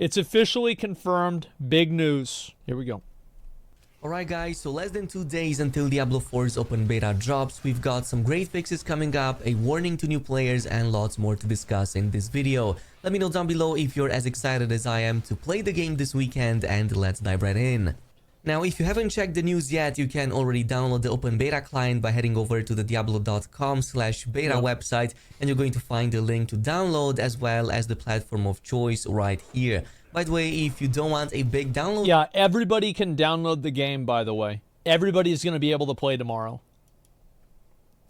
It's officially confirmed. Big news. Here we go. Alright guys, so less than 2 days until Diablo 4's open beta drops. We've got some great fixes coming up, a warning to new players, and lots more to discuss in this video. Let me know down below if you're as excited as I am to play the game this weekend, and let's dive right in. Now, if you haven't checked the news yet, you can already download the open beta client by heading over to the diablo.com/beta website, and you're going to find the link to download as well as the platform of choice right here. By the way, if you don't want a big download... Yeah, everybody can download the game, by the way. Everybody's going to be able to play tomorrow.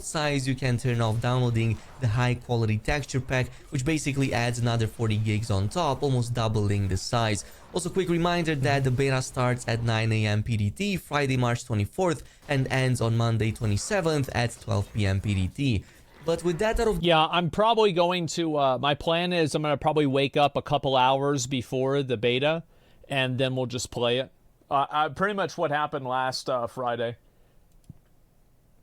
size, you can turn off downloading the high quality texture pack, which basically adds another 40 gigs on top, almost doubling the size. Also, quick reminder that the beta starts at 9 AM PDT Friday, March 24th and ends on Monday 27th at 12 PM PDT. But with that out of... Yeah, I'm probably going to, my plan is I'm going to probably wake up a couple hours before the beta, and then we'll just play it. Pretty much what happened last Friday.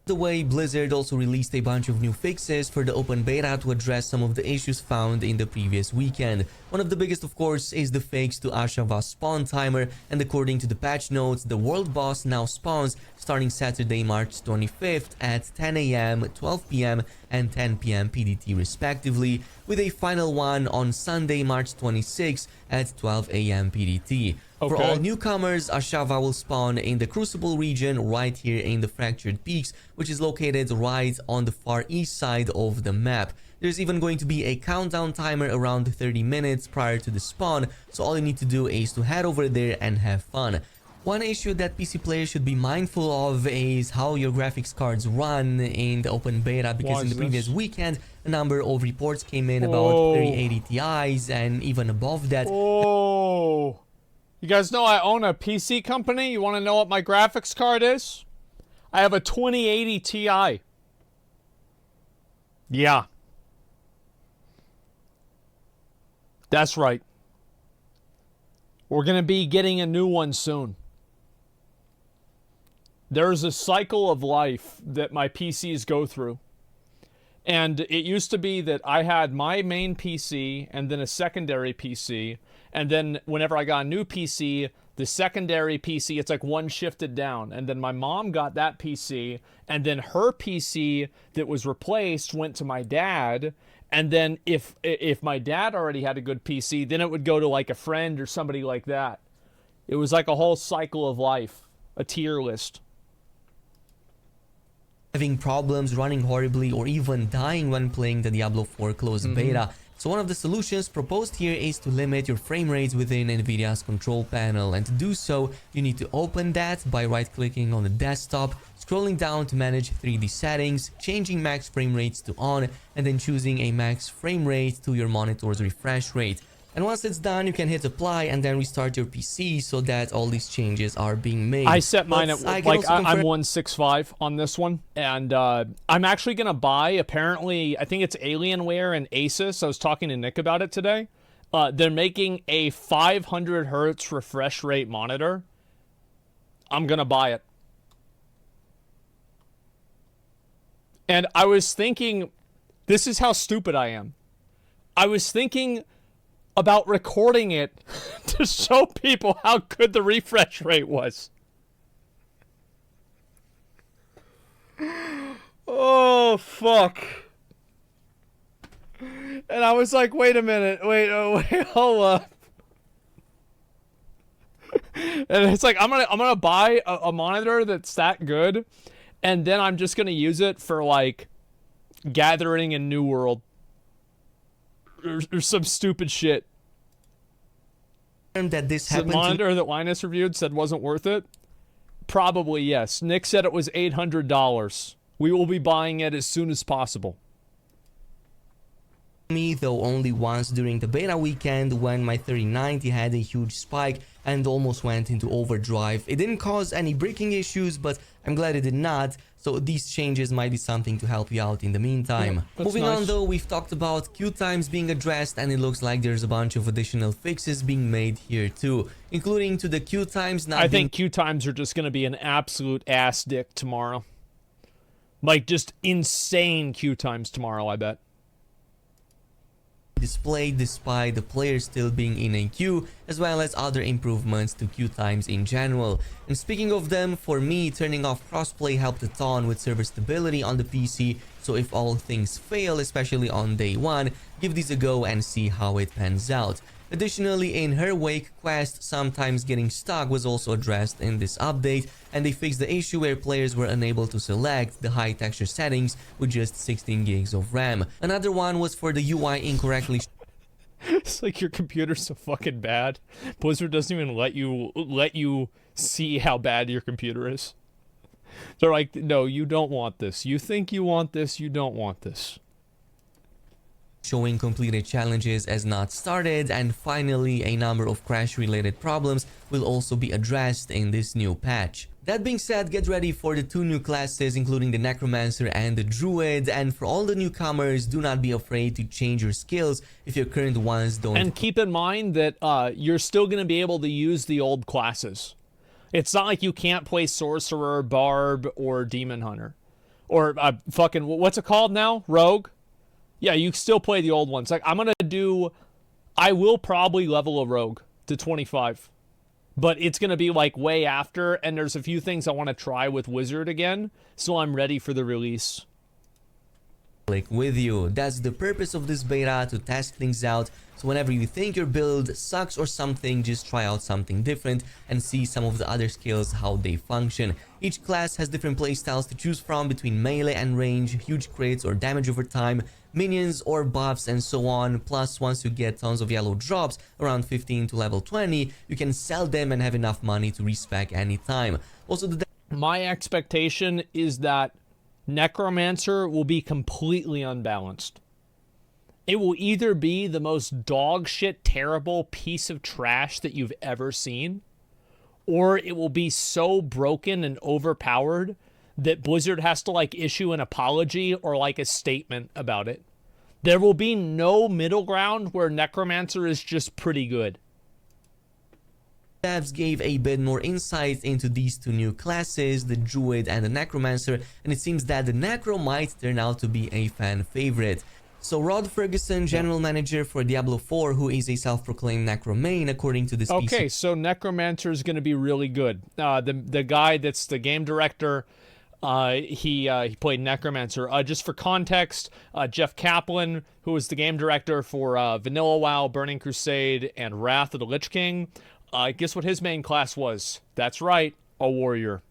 The way, Blizzard also released a bunch of new fixes for the open beta to address some of the issues found in the previous weekend. One of the biggest, of course, is the fix to Ashava's spawn timer, and according to the patch notes, the world boss now spawns starting Saturday, March 25th at 10 AM, 12 PM and 10 PM PDT respectively, with a final one on Sunday, March 26th at 12 AM PDT. Okay. For all newcomers, Ashava will spawn in the Crucible region right here in the Fractured Peaks, which is located right on the far east side of the map. There's even going to be a countdown timer around 30 minutes prior to the spawn, so all you need to do is to head over there and have fun. One issue that PC players should be mindful of is how your graphics cards run in the open beta, because in the previous weekend a number of reports came in about 3080 Ti's and even above that. Oh, you guys know I own a PC company? You want to know what my graphics card is? I have a 2080 Ti. Yeah. That's right. We're going to be getting a new one soon. There's a cycle of life that my PCs go through. And it used to be that I had my main PC and then a secondary PC. And then whenever I got a new PC, the secondary PC, it's like one shifted down. And then my mom got that PC. And then her PC that was replaced went to my dad. And then if my dad already had a good PC, then it would go to like a friend or somebody like that. It was like a whole cycle of life, a tier list. Having problems, running horribly, or even dying when playing the Diablo 4 closed beta. So one of the solutions proposed here is to limit your frame rates within Nvidia's control panel, and to do so you need to open that by right clicking on the desktop, scrolling down to manage 3D settings, changing max frame rates to on, and then choosing a max frame rate to your monitor's refresh rate. And once it's done, you can hit apply and then restart your PC so that all these changes are being made. I set mine at, like, I'm 165 on this one. And I'm actually going to buy, apparently, I think it's Alienware and Asus. I was talking to Nick about it today. They're making a 500 hertz refresh rate monitor. I'm going to buy it. And I was thinking, this is how stupid I am. I was thinking about recording it to show people how good the refresh rate was. Oh, fuck. And I was like, wait a minute. Wait, hold up. And it's like, I'm gonna buy a monitor that's that good, and then I'm just gonna use it for, like, gathering in New World. Or some stupid shit. That this the monitor that Linus reviewed said wasn't worth it? Probably yes. Nick said it was $800. We will be buying it as soon as possible. Me, though, only once during the beta weekend when my 3090 had a huge spike and almost went into overdrive. It didn't cause any breaking issues, but I'm glad it did not, so these changes might be something to help you out in the meantime. Yeah, Moving on though, we've talked about queue times being addressed, and it looks like there's a bunch of additional fixes being made here too, including to the queue times not I think queue times are just going to be an absolute ass dick tomorrow. Like, just insane queue times tomorrow, I bet. displayed despite the players still being in a queue, as well as other improvements to queue times in general. And speaking of them, for me, turning off crossplay helped a ton with server stability on the PC, so if all things fail, especially on day 1, give this a go and see how it pans out. Additionally, in her wake quest, sometimes getting stuck was also addressed in this update, and they fixed the issue where players were unable to select the high texture settings with just 16 gigs of RAM. Another one was for the UI incorrectly. It's like your computer's so fucking bad. Blizzard doesn't even let you see how bad your computer is. They're like, no, you don't want this. You think you want this, you don't want this. Showing completed challenges as not started, and finally a number of crash related problems will also be addressed in this new patch. That being said, get ready for the 2 new classes, including the Necromancer and the Druid, and for all the newcomers, do not be afraid to change your skills if your current ones don't. And keep in mind that you're still going to be able to use the old classes. It's not like you can't play Sorcerer, Barb, or Demon Hunter. Or fucking, what's it called now? Rogue? Yeah, you still play the old ones. Like, I will probably level a Rogue to 25. But it's going to be, like, way after, and there's a few things I want to try with Wizard again, so I'm ready for the release. With you. That's the purpose of this beta, to test things out. So whenever you think your build sucks or something, just try out something different and see some of the other skills, how they function. Each class has different playstyles to choose from between melee and range, huge crits or damage over time, minions or buffs, and so on. Plus, once you get tons of yellow drops, around 15 to level 20, you can sell them and have enough money to respec anytime. Also, my expectation is that Necromancer will be completely unbalanced. It will either be the most dog shit terrible piece of trash that you've ever seen, or it will be so broken and overpowered that Blizzard has to like issue an apology or like a statement about it. There will be no middle ground where Necromancer is just pretty good. devs gave a bit more insight into these 2 new classes, the Druid and the Necromancer, and it seems that the Necro might turn out to be a fan favorite. So Rod Ferguson, general manager for Diablo 4, who is a self-proclaimed Necro main, according to this Okay, PC. so Necromancer is going to be really good. The guy that's the game director, he played Necromancer. Just for context, Jeff Kaplan, who was the game director for Vanilla WoW, Burning Crusade, and Wrath of the Lich King, guess what his main class was? That's right, a warrior.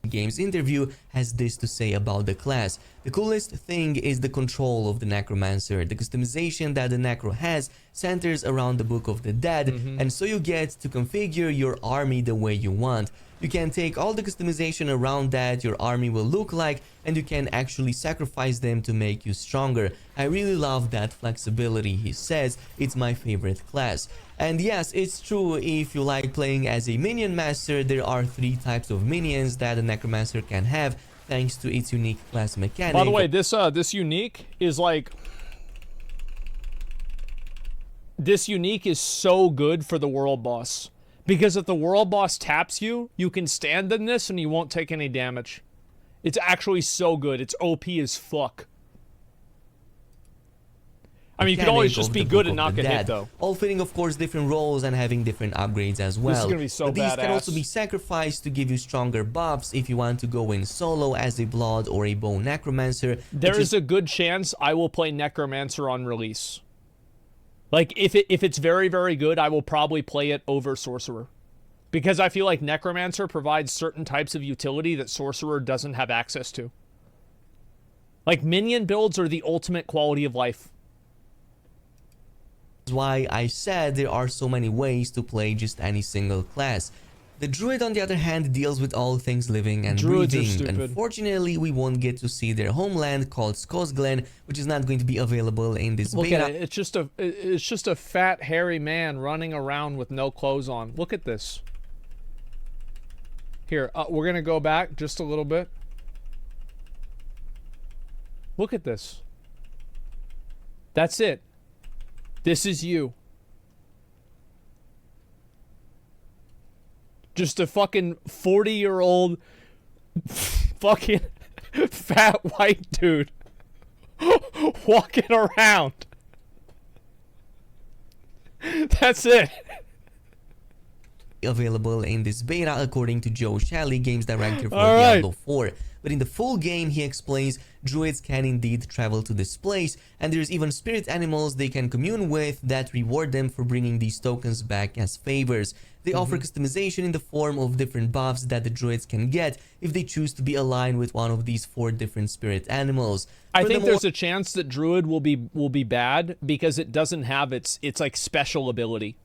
Games interview has this to say about the class. The coolest thing is the control of the Necromancer. The customization that the Necro has centers around the Book of the Dead, and so you get to configure your army the way you want. You can take all the customization around that your army will look like, and you can actually sacrifice them to make you stronger. I really love that flexibility, he says. It's my favorite class. And yes, it's true, if you like playing as a minion master, there are 3 types of minions that a Necromancer can have, thanks to its unique class mechanic. By the way, this unique is like... This unique is so good for the world boss. Because if the world boss taps you, you can stand in this and you won't take any damage. It's actually so good. It's OP as fuck. I mean, you could always just be good and not get hit, though. All fitting, of course, different roles and having different upgrades as well. This is gonna be so but these badass. can also be sacrificed to give you stronger buffs if you want to go in solo as a Blood or a Bone Necromancer. There is a good chance I will play Necromancer on release. Like, if it's very, very good, I will probably play it over Sorcerer. Because I feel like Necromancer provides certain types of utility that Sorcerer doesn't have access to. Like, minion builds are the ultimate quality of life. That's why I said there are so many ways to play just any single class. The Druid, on the other hand, deals with all things living and Druids are breathing. stupid. Unfortunately, we won't get to see their homeland called Skosglen, which is not going to be available in this Look beta. at it. It's just a fat, hairy man running around with no clothes on. Look at this. Here, we're going to go back just a little bit. Look at this. That's it. This is you. Just a fucking 40-year-old fucking fat white dude walking around. That's it. Available in this beta, according to Joe Shelley, games director for All right. Diablo 4. But in the full game, he explains druids can indeed travel to this place, and there's even spirit animals they can commune with that reward them for bringing these tokens back as favors. They offer customization in the form of different buffs that the druids can get if they choose to be aligned with one of these 4 different spirit animals. I think there's a chance that druid will be bad because it doesn't have its like special ability.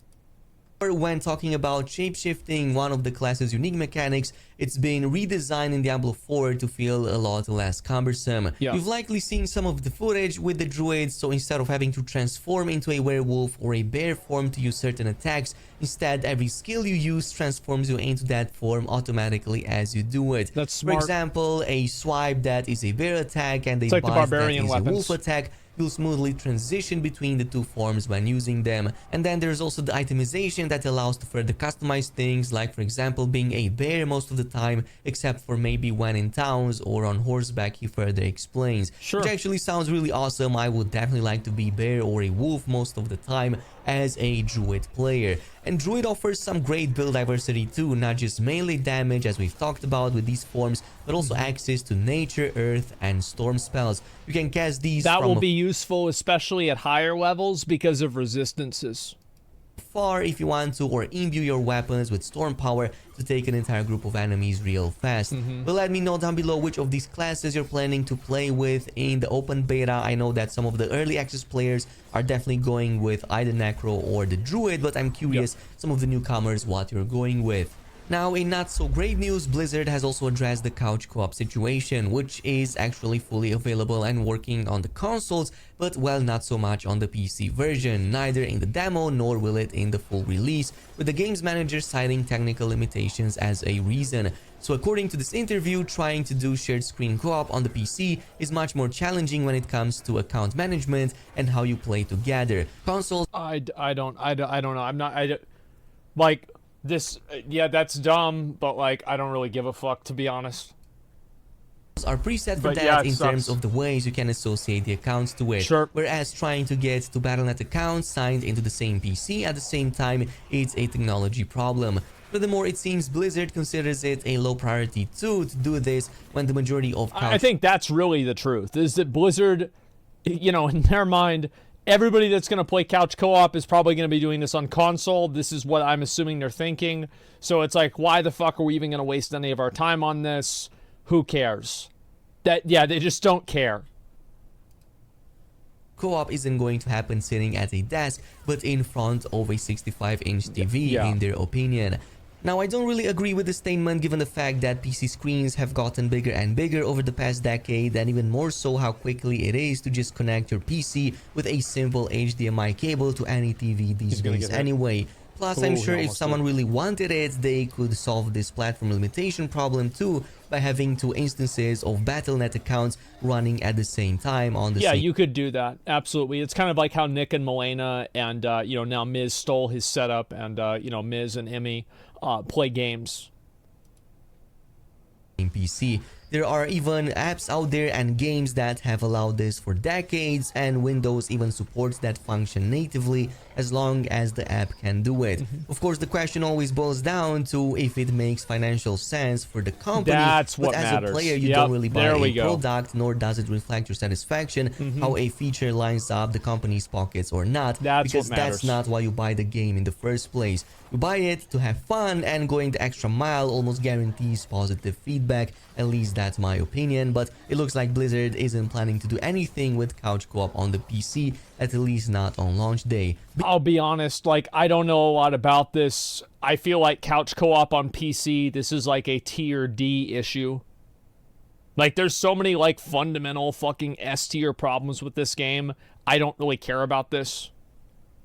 When talking about shapeshifting, one of the class's unique mechanics, it's been redesigned in Diablo 4 to feel a lot less cumbersome. Yeah. You've likely seen some of the footage with the druids, so instead of having to transform into a werewolf or a bear form to use certain attacks, instead every skill you use transforms you into that form automatically as you do it. That's smart. For example, a swipe that is a bear attack and a It's like the buzz that barbarian is weapons. a wolf attack. You'll smoothly transition between the 2 forms when using them. And then there's also the itemization that allows to further customize things, like for example being a bear most of the time, except for maybe when in towns or on horseback, he further explains. Sure. Which actually sounds really awesome. I would definitely like to be bear or a wolf most of the time as a druid player. And druid offers some great build diversity too, not just melee damage as we've talked about with these forms, but also access to nature, earth, and storm spells. You can cast these That from will be useful, especially at higher levels because of resistances. far if you want to, or imbue your weapons with storm power to take an entire group of enemies real fast. But let me know down below which of these classes you're planning to play with in the open beta. I know that some of the early access players are definitely going with either Necro or the Druid, but I'm curious some of the newcomers what you're going with. Now, in not so great news, Blizzard has also addressed the couch co-op situation, which is actually fully available and working on the consoles, but well, not so much on the PC version, neither in the demo nor will it in the full release, with the games manager citing technical limitations as a reason. So according to this interview, trying to do shared screen co-op on the PC is much more challenging when it comes to account management and how you play together. Consoles I don't know. I'm not, like, this, yeah, that's dumb, but, like, I don't really give a fuck, to be honest. are preset for But that yeah, it in terms sucks. of the ways you can associate the accounts to it. Sure. Whereas trying to get to Battle.net accounts signed into the same PC at the same time, it's a technology problem. Furthermore, it seems Blizzard considers it a low priority too to do this when the majority of I think that's really the truth, is that Blizzard, you know, in their mind, everybody that's going to play couch co-op is probably going to be doing this on console. This is what I'm assuming they're thinking. So it's like, why the fuck are we even going to waste any of our time on this? Who cares? Yeah, they just don't care. co-op isn't going to happen sitting at a desk, but in front of a 65-inch TV, Yeah. in their opinion. Now, I don't really agree with the statement given the fact that PC screens have gotten bigger and bigger over the past decade, and even more so how quickly it is to just connect your PC with a simple HDMI cable to any TV these gonna days get hit. anyway. Plus, Oh, I'm he sure if almost someone did. really wanted it, they could solve this platform limitation problem too by having 2 instances of Battle.net accounts running at the same time on the Yeah, same you could do that. Absolutely. It's kind of like how Nick and Milena and, you know, now Miz stole his setup and, you know, Miz and Emmy play games. PC. There are even apps out there and games that have allowed this for decades, and Windows even supports that function natively as long as the app can do it. Of course, the question always boils down to if it makes financial sense for the company. That's what but as matters. a player, you Yep, don't really buy there we a go. product, nor does it reflect your satisfaction how a feature lines up the company's pockets or not. That's because what that's matters. not why you buy the game in the first place. You buy it to have fun, and going the extra mile almost guarantees positive feedback. At least that's my opinion, but it looks like Blizzard isn't planning to do anything with couch co-op on the PC, at least not on launch day. I'll be honest, like, I don't know a lot about this. I feel like couch co-op on PC, this is like a tier D issue. Like, there's so many, like, fundamental fucking S tier problems with this game. I don't really care about this.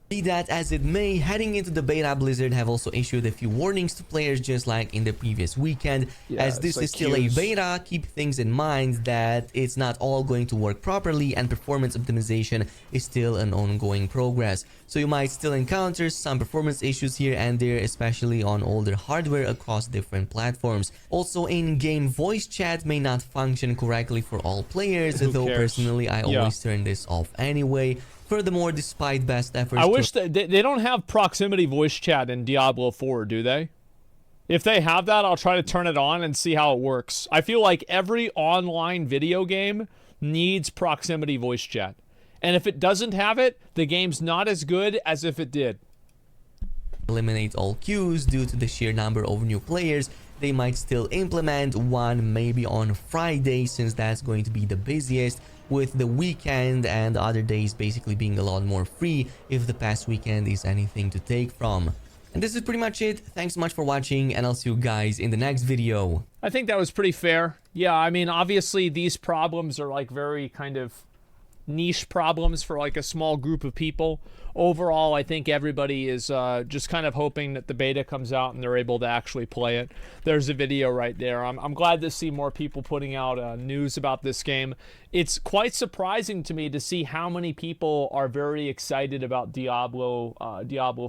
Be that as it may, heading into the beta, Blizzard have also issued a few warnings to players just like in the previous weekend. Yeah, As this it's like is still cues. a beta, keep things in mind that it's not all going to work properly, and performance optimization is still an ongoing progress. So you might still encounter some performance issues here and there, especially on older hardware across different platforms. Also, in-game voice chat may not function correctly for all players, Who though cares? personally I Yeah. always turn this off anyway. Furthermore, despite best efforts, I wish that they don't have proximity voice chat in Diablo 4, do they? If they have that, I'll try to turn it on and see how it works. I feel like every online video game needs proximity voice chat. And if it doesn't have it, the game's not as good as if it did. Eliminate all queues due to the sheer number of new players, they might still implement one maybe on Friday, since that's going to be the busiest, with the weekend and other days basically being a lot more free if the past weekend is anything to take from. And this is pretty much it. Thanks so much for watching, and I'll see you guys in the next video. I think that was pretty fair. Yeah, I mean, obviously these problems are like very kind of niche problems for like a small group of people. Overall, I think everybody is just kind of hoping that the beta comes out and they're able to actually play it. There's a video right there. I'm glad to see more people putting out news about this game. It's quite surprising to me to see how many people are very excited about Diablo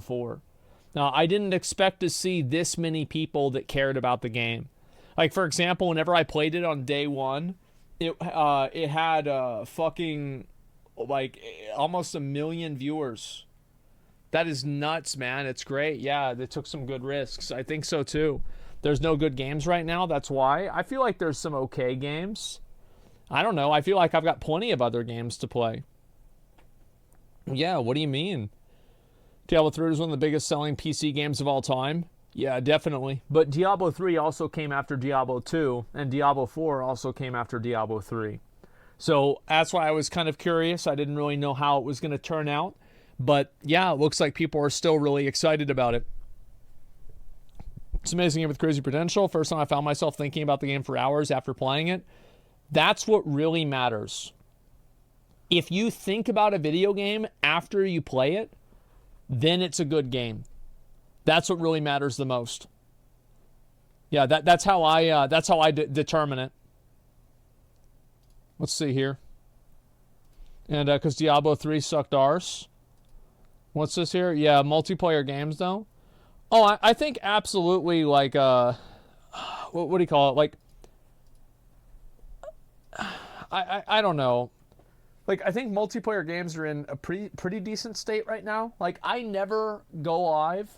4. Now, I didn't expect to see this many people that cared about the game. Like, for example, whenever I played it on day one, it had fucking like almost 1 million viewers. That is nuts, man. It's great. Yeah, they took some good risks. I think so too. There's no good games right now. That's why. I feel like there's some okay games. I don't know. I feel like I've got plenty of other games to play. Yeah, what do you mean? Diablo 3 is one of the biggest selling PC games of all time. Yeah, definitely. But Diablo 3 also came after Diablo 2, and Diablo 4 also came after Diablo 3. So that's why I was kind of curious. I didn't really know how it was going to turn out. But yeah, it looks like people are still really excited about it. It's amazing game with crazy potential. First time I found myself thinking about the game for hours after playing it. That's what really matters. If you think about a video game after you play it, then it's a good game. That's what really matters the most. Yeah, that's how I determine it. Let's see here. And because Diablo 3 sucked arse. What's this here? Yeah, multiplayer games though. Oh, I think absolutely, like what do you call it? Like I don't know. Like, I think multiplayer games are in a pretty decent state right now. Like, I never go live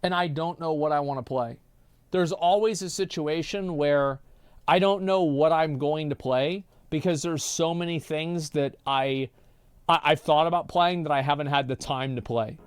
and I don't know what I want to play. There's always a situation where I don't know what I'm going to play because there's so many things that I've thought about playing that I haven't had the time to play.